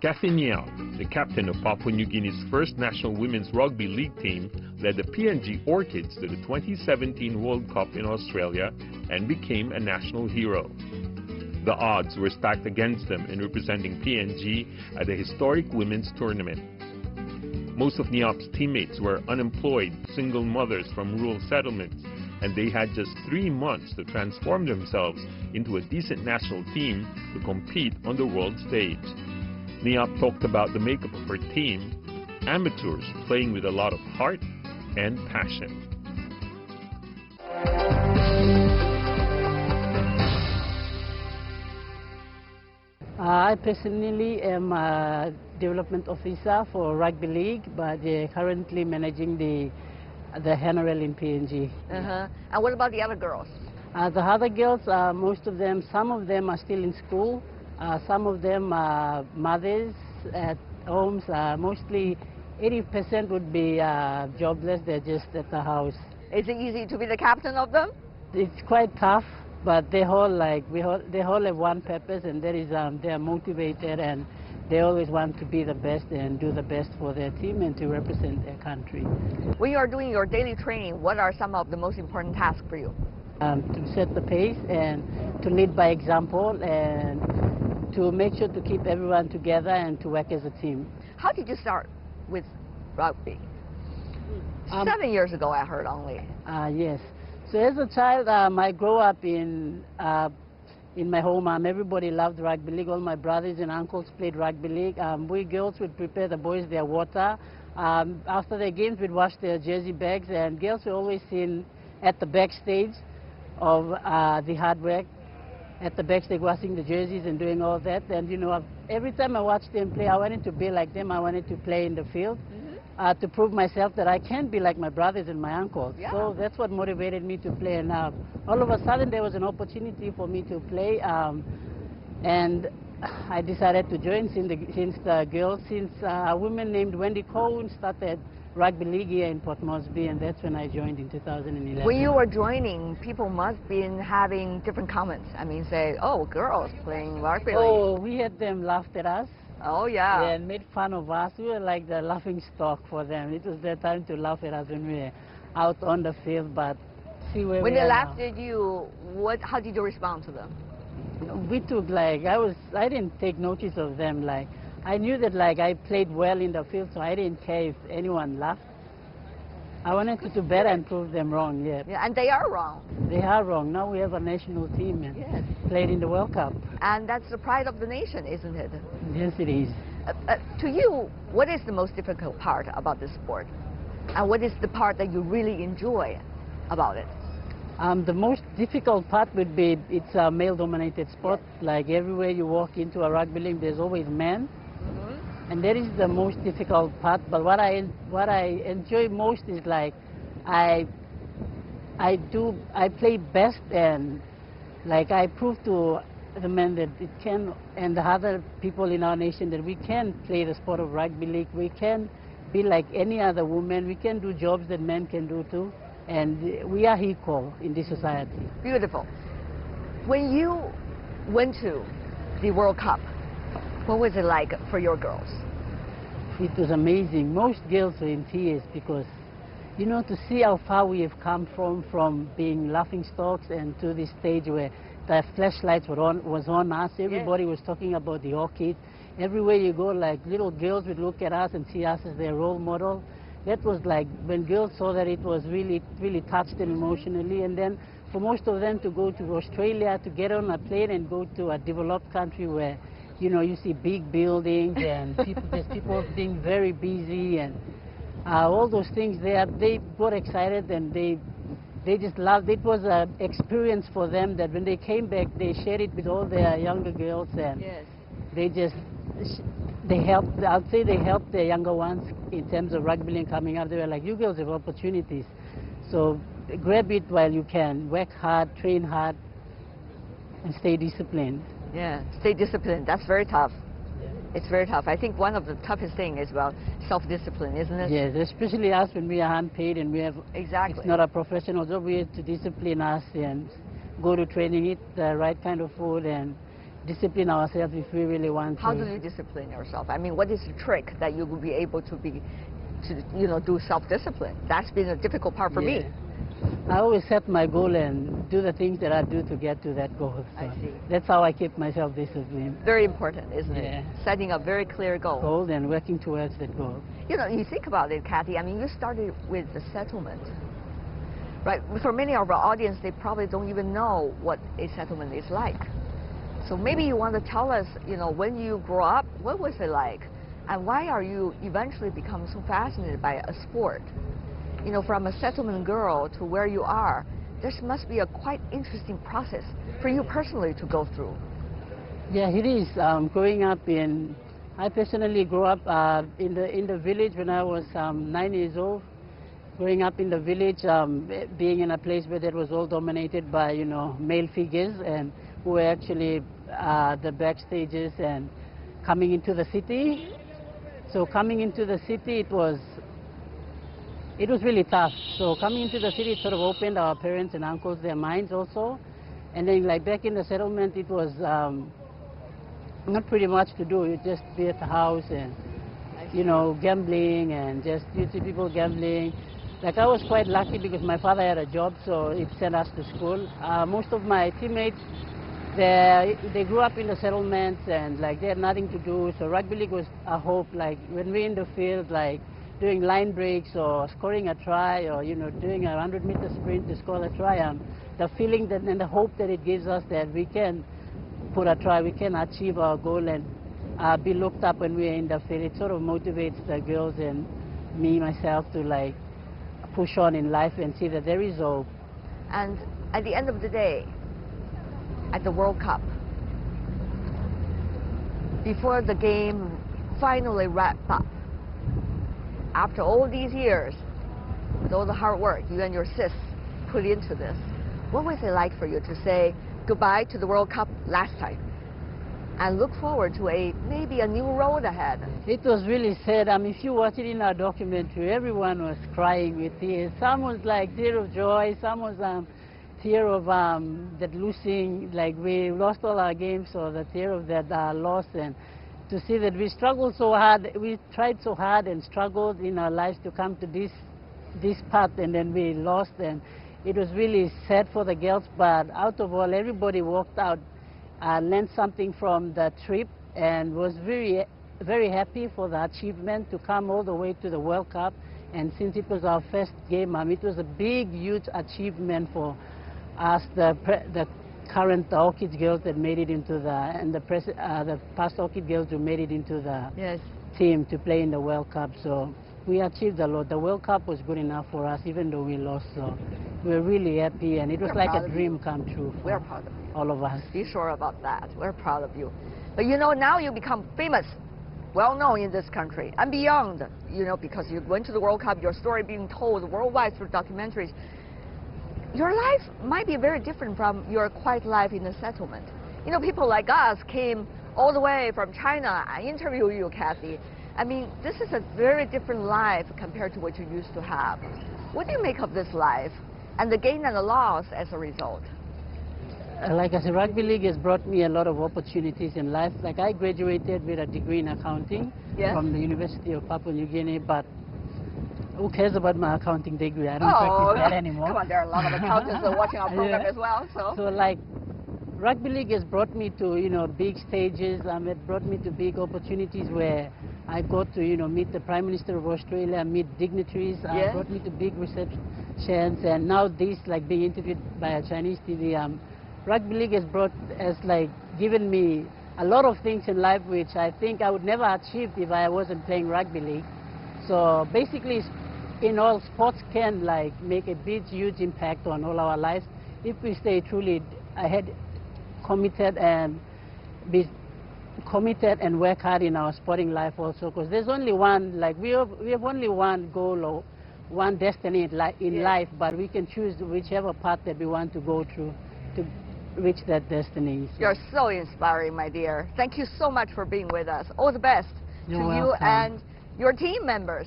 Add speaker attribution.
Speaker 1: Cathy Neap, the captain of Papua New Guinea's first national women's rugby league team, led the PNG Orchids to the 2017 World Cup in Australia and became a national hero. The odds were stacked against them in representing PNG at the historic women's tournament. Most of Neap's teammates were unemployed, single mothers from rural settlements, and they had just 3 months to transform themselves into a decent national team to compete on the world stage. Neap talked about the makeup of her team, amateurs playing with a lot of heart and passion.
Speaker 2: I personally am a development officer for Rugby League, but currently managing the NRL in PNG.
Speaker 3: And what about the other girls?
Speaker 2: The other girls, most of them, some of them are still in school. Some of them are mothers at homes. Mostly 80% would be jobless. They're just at the house.
Speaker 3: Is it easy to be the captain of them?
Speaker 2: It's quite tough, but they all they all have one purpose, and that is they are motivated and they always want to be the best and do the best for their team and to represent their country.
Speaker 3: When you are doing your daily training, what are some of the most important tasks for you?
Speaker 2: To set the pace and to lead by example and to make sure to keep everyone together and to work as a team.
Speaker 3: How did you start with rugby? 7 years ago, I heard only.
Speaker 2: Yes. So as a child, I grew up in my home. Everybody loved rugby league. All my brothers and uncles played rugby league. We girls would prepare the boys their water. After the games, we'd wash their jersey bags, and girls were always seen at the backstage of the hard work, at the backstage washing the jerseys and doing all that. And you know, every time I watched them play, I wanted to be like them. I wanted to play in the field to prove myself that I can be like my brothers and my uncles.
Speaker 3: Yeah.
Speaker 2: So that's what motivated me to play. And all of a sudden, there was an opportunity for me to play, and I decided to join since a woman named Wendy Cohen started Rugby League here in Port Moresby, and that's when I joined in 2011.
Speaker 3: When you were joining, people must have been having different comments. I mean, say, oh, girls playing rugby league.
Speaker 2: Oh, we had them laughed at us.
Speaker 3: Oh, yeah.
Speaker 2: And made fun of us. We were like the laughing stock for them. It was their time to laugh at us when we were out on the field, but see where
Speaker 3: when
Speaker 2: we
Speaker 3: they
Speaker 2: are
Speaker 3: laughed
Speaker 2: now.
Speaker 3: at you, how did you respond to them?
Speaker 2: We took I didn't take notice of them. I knew that I played well in the field, so I didn't care if anyone laughed. I wanted to do better and prove them wrong, yeah.
Speaker 3: Yeah, and they are wrong.
Speaker 2: They are wrong. Now we have a national team and
Speaker 3: Yes.
Speaker 2: played in the World Cup.
Speaker 3: And that's the pride of the nation, isn't it?
Speaker 2: Yes, it is.
Speaker 3: To you, what is the most difficult part about this sport? And what is the part that you really enjoy about it?
Speaker 2: The most difficult part would be it's a male-dominated sport.
Speaker 3: Yes.
Speaker 2: Like everywhere you walk into a rugby league, there's always men. And that is the most difficult part. But what I enjoy most is I play best, and I prove to the men that it can, and the other people in our nation, that we can play the sport of rugby league. We can be like any other woman. We can do jobs that men can do too, and we are equal in this society.
Speaker 3: Beautiful. When you went to the World Cup, what was it like for your girls?
Speaker 2: It was amazing. Most girls were in tears because, you know, to see how far we have come from being laughing stocks and to this stage where the flashlights was on us. Everybody was talking about the Orchids. Everywhere you go, little girls would look at us and see us as their role model. That was when girls saw that, it was really, really touched them emotionally. And then for most of them to go to Australia, to get on a plane and go to a developed country where, you know, you see big buildings and there's people being very busy and all those things. They got excited and they just loved it. It was an experience for them that when they came back, they shared it with all their younger girls, and they helped. I'd say they helped their younger ones in terms of rugby league coming up. They were like, you girls have opportunities, so grab it while you can. Work hard, train hard, and stay disciplined.
Speaker 3: Yeah, stay disciplined. That's very tough. It's very tough. I think one of the toughest things is about self-discipline, isn't it?
Speaker 2: Yes, especially us when we are unpaid and we have...
Speaker 3: Exactly.
Speaker 2: It's not a professional job. We have to discipline us and go to training, eat the right kind of food, and discipline ourselves if we really want to.
Speaker 3: How do you discipline yourself? I mean, what is the trick that you will be able to do self-discipline? That's been a difficult part for me.
Speaker 2: I always set my goal and do the things that I do to get to that goal. So
Speaker 3: I see.
Speaker 2: That's how I keep myself disciplined.
Speaker 3: Very important, isn't it? Setting a very clear goal.
Speaker 2: Goal and working towards that goal.
Speaker 3: You know, you think about it, Cathy, I mean, you started with the settlement, right? For many of our audience, they probably don't even know what a settlement is like. So maybe you want to tell us, you know, when you grow up, what was it like? And why are you eventually become so fascinated by a sport? You know, from a settlement girl to where you are, there must be a quite interesting process for you personally to go through.
Speaker 2: Yeah, it is. Growing up I personally grew up in the village when I was 9 years old. Growing up in the village, being in a place where that was all dominated by, you know, male figures and who were actually the backstages, and coming into the city. So coming into the city, it was really tough. So coming into the city, it sort of opened our parents and uncles their minds also. And then like back in the settlement, it was not pretty much to do. You just be at the house and, you know, gambling, and just you see people gambling. Like I was quite lucky because my father had a job, so it sent us to school. Most of my teammates, they grew up in the settlements and like they had nothing to do. So rugby league was a hope. Like when we're in the field, like doing line breaks or scoring a try, or, you know, doing a 100-meter sprint to score a try, the feeling that and the hope that it gives us that we can put a try, we can achieve our goal and be looked up when we're in the field. It sort of motivates the girls and me, myself, to like push on in life and see that there is hope.
Speaker 3: And at the end of the day, at the World Cup, before the game finally wrapped up, after all these years, with all the hard work you and your sis put into this, what was it like for you to say goodbye to the World Cup last time and look forward to maybe a new road ahead?
Speaker 2: It was really sad. I mean, if you watch it in our documentary, everyone was crying with tears. Some was like tear of joy, some was tear of that losing, like we lost all our games, or the tear of that loss, and to see that we struggled so hard, we tried so hard and struggled in our lives to come to this part, and then we lost, and it was really sad for the girls. But out of all, everybody walked out, learned something from the trip, and was very, very happy for the achievement to come all the way to the World Cup. And since it was our first game, it was a big, huge achievement for us, the current Orchids girls that made it into the past Orchid girls who made it into the team to play in the World Cup. So we achieved a lot. The World Cup was good enough for us, even though we lost. So we're really happy, and it was like a dream come true for
Speaker 3: We're proud of you.
Speaker 2: all of us.
Speaker 3: Be sure about that. We're proud of you. But you know, now you become famous, well-known in this country and beyond, you know, because you went to the World Cup, your story being told worldwide through documentaries. Your life might be very different from your quiet life in the settlement. You know, people like us came all the way from China. I interviewed you, Cathy. I mean, this is a very different life compared to what you used to have. What do you make of this life and the gain and the loss as a result?
Speaker 2: Like I said, rugby league has brought me a lot of opportunities in life. Like I graduated with a degree in accounting from the University of Papua New Guinea, but who cares about my accounting degree? I don't practice that anymore.
Speaker 3: Come on, there are a lot of accountants watching our program as well. So
Speaker 2: like, rugby league has brought me to, you know, big stages. It brought me to big opportunities where I got to, you know, meet the Prime Minister of Australia, meet dignitaries. It brought me to big receptions, and now this, like being interviewed by a Chinese TV. Rugby league has like given me a lot of things in life which I think I would never achieve if I wasn't playing rugby league. So basically, in all, sports can like make a big, huge impact on all our lives if we stay truly committed and work hard in our sporting life also. Because there's only one, like we have only one goal or one destiny in life, but we can choose whichever path that we want to go through to reach that destiny. So.
Speaker 3: You're so inspiring, my dear. Thank you so much for being with us. All the best
Speaker 2: You're
Speaker 3: to
Speaker 2: welcome.
Speaker 3: you and your team members.